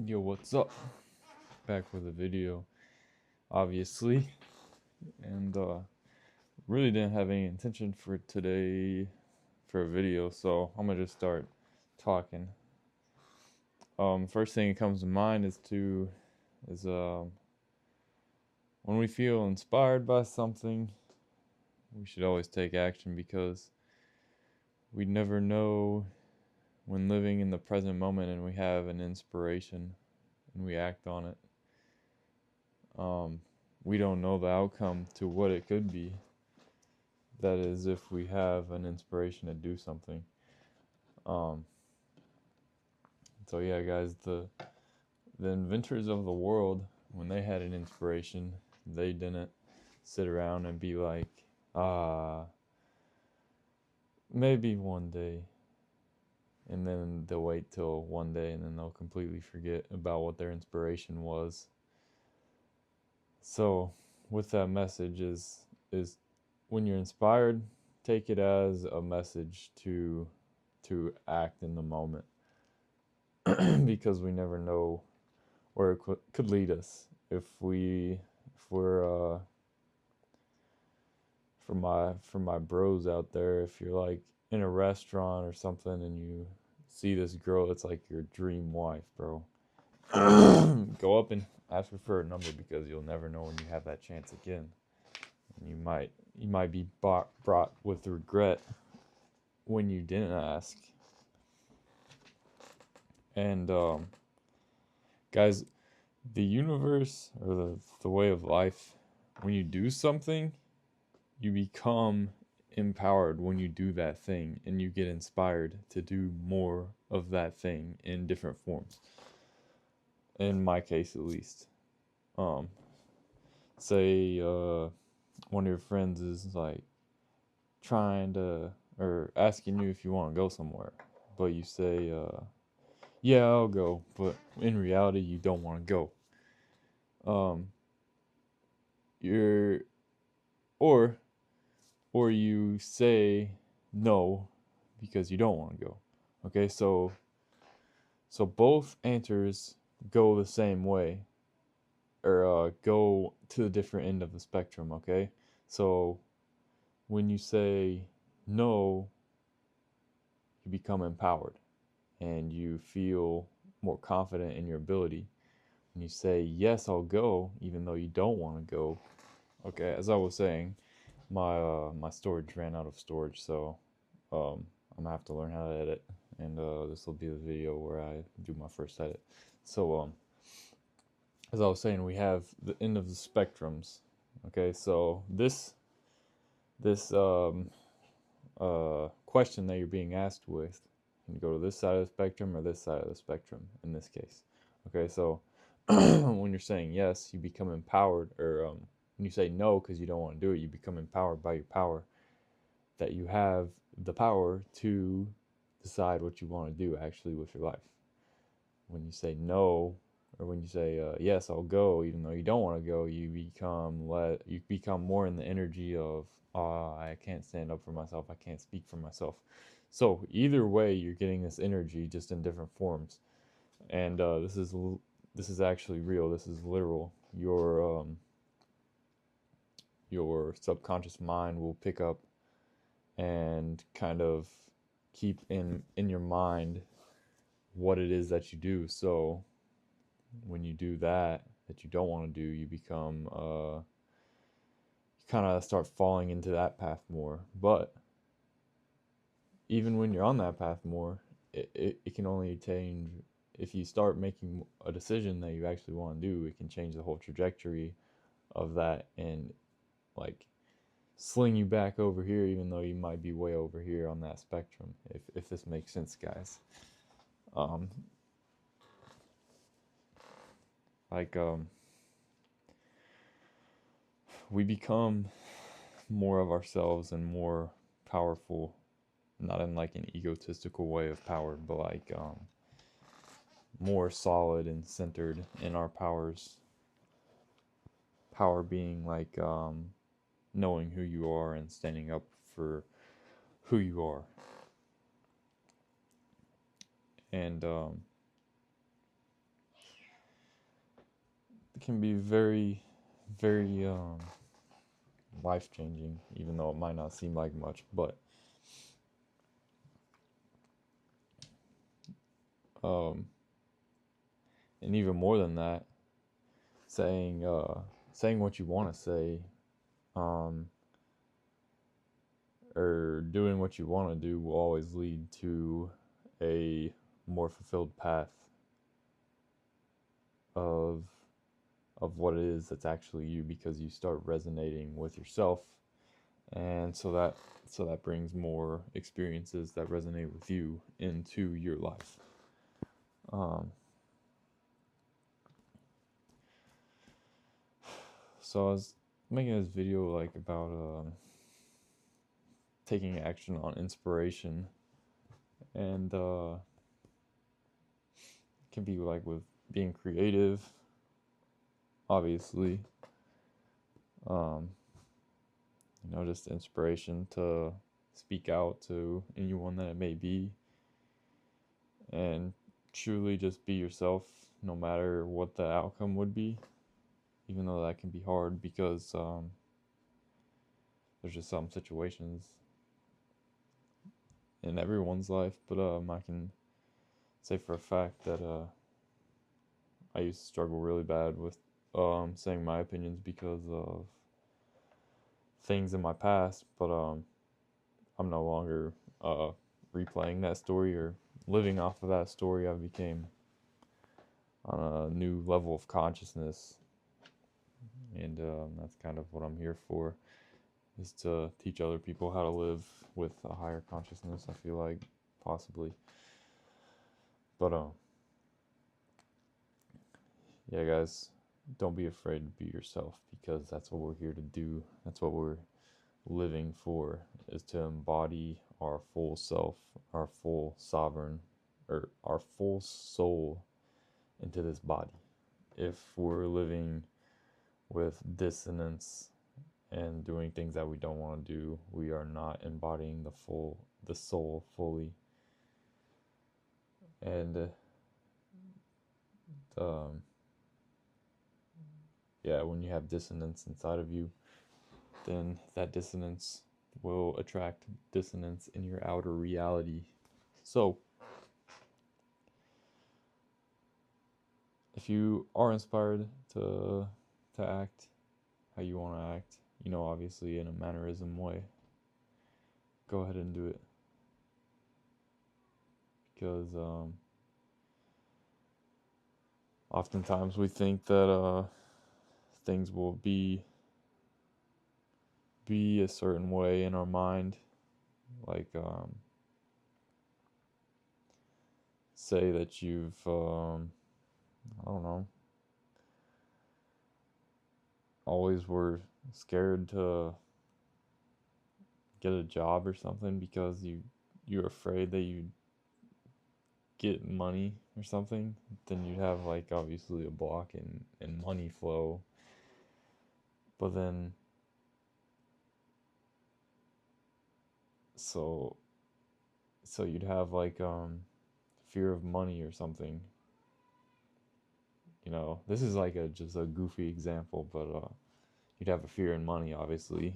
Yo, what's up? Back with a video, obviously, and really didn't have any intention for today for a video, so I'm gonna just start talking. First thing that comes to mind is when we feel inspired by something, we should always take action because we never know when living in the present moment and we have an inspiration and we act on it. Um, we don't know the outcome to what it could be. That is, if we have an inspiration to do something. Um, so yeah, guys, the inventors of the world, when they had an inspiration, they didn't sit around and be like, ah, maybe one day, and then they'll wait till one day, and then they'll completely forget about what their inspiration was. So, with that message is when you're inspired, take it as a message to act in the moment. Because we never know where it could lead us. If we're for my bros out there, if you're like in a restaurant or something and you see this girl that's like your dream wife, bro, go up and ask her for a number because you'll never know when you have that chance again. And you might be brought with regret when you didn't ask. And guys, the universe or the way of life, when you do something, you become empowered when you do that thing and you get inspired to do more of that thing in different forms. In my case, at least. Um, say one of your friends is like trying to or asking you if you want to go somewhere, but you say, yeah, I'll go, but in reality, you don't want to go. Um, you're or or you say no because you don't want to go. Okay, so both answers go the same way, or go to the different end of the spectrum. Okay, so when you say no, you become empowered and you feel more confident in your ability. When you say yes, I'll go, even though you don't want to go. Okay, as I was saying, my storage ran out of storage, so I'm gonna have to learn how to edit, and this will be the video where I do my first edit. So as I was saying, we have the end of the spectrums. Okay, so this question that you're being asked with, you go to this side of the spectrum or this side of the spectrum in this case. Okay, so when you're saying yes, you become empowered, or when you say no because you don't want to do it, you become empowered by your power, that you have the power to decide what you want to do actually with your life. When you say no, or when you say yes, I'll go, even though you don't want to go, you become more in the energy of I can't stand up for myself, I can't speak for myself. So either way, you're getting this energy just in different forms, and this is actually real. This is literal. Your subconscious mind will pick up and kind of keep in your mind what it is that you do. So when you do that you don't want to do, you become you kind of start falling into that path more. But even when you're on that path more, it can only change if you start making a decision that you actually want to do. It can change the whole trajectory of that and like sling you back over here, even though you might be way over here on that spectrum. If this makes sense, guys. Um, like we become more of ourselves and more powerful, not in like an egotistical way of power, but like more solid and centered in our powers. Power being like knowing who you are and standing up for who you are. And can be very, very life changing, even though it might not seem like much. But um, and even more than that, saying what you want to say, um, or doing what you want to do will always lead to a more fulfilled path of what it is that's actually you, because you start resonating with yourself, and so that brings more experiences that resonate with you into your life. So I was making this video like about taking action on inspiration, and it can be like with being creative, obviously. Just inspiration to speak out to anyone that it may be, and truly just be yourself, no matter what the outcome would be, even though that can be hard, because there's just some situations in everyone's life. But I can say for a fact that I used to struggle really bad with saying my opinions because of things in my past, but I'm no longer replaying that story or living off of that story. I became on a new level of consciousness, and that's kind of what I'm here for, is to teach other people how to live with a higher consciousness, I feel like, possibly. But yeah, guys, don't be afraid to be yourself, because that's what we're here to do. That's what we're living for, is to embody our full self, our full sovereign, or our full soul into this body. If we're living with dissonance and doing things that we don't want to do, we are not embodying the soul fully. And yeah, when you have dissonance inside of you, then that dissonance will attract dissonance in your outer reality. So if you are inspired to act how you want to act, obviously in a mannerism way, go ahead and do it. Because oftentimes we think that things will be a certain way in our mind, like say that you've I don't know, always were scared to get a job or something because you're afraid that you get money or something, then you'd have like obviously a block in money flow. But then so you'd have like fear of money or something. This is like just a goofy example, but you'd have a fear in money, obviously,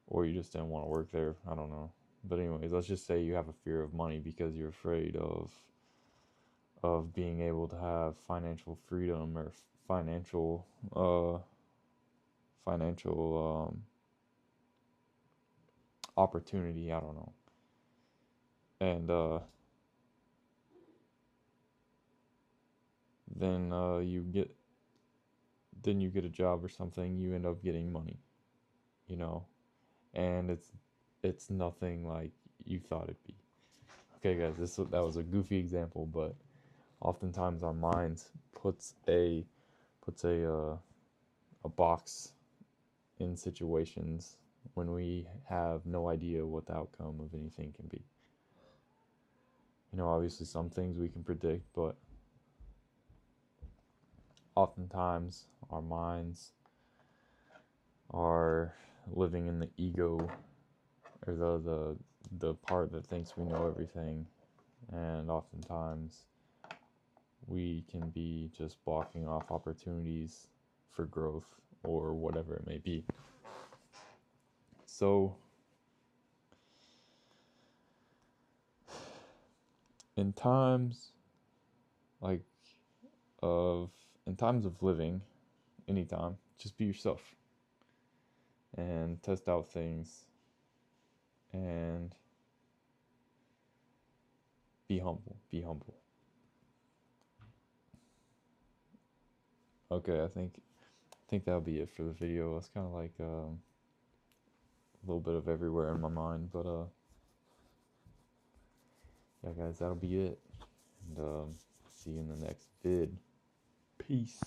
or you just didn't want to work there. I don't know. But anyways, let's just say you have a fear of money because you're afraid of being able to have financial freedom, or financial opportunity. I don't know. And then you get a job or something. You end up getting money, and it's nothing like you thought it'd be. Okay, guys, that was a goofy example, but oftentimes our minds puts a box in situations when we have no idea what the outcome of anything can be. Obviously some things we can predict, but oftentimes our minds are living in the ego, or the part that thinks we know everything, and oftentimes we can be just blocking off opportunities for growth or whatever it may be. So in times like in times of living, anytime, just be yourself and test out things and be humble. Okay, I think that'll be it for the video. It's kind of like a little bit of everywhere in my mind, but yeah, guys, that'll be it. And see you in the next vid. Peace.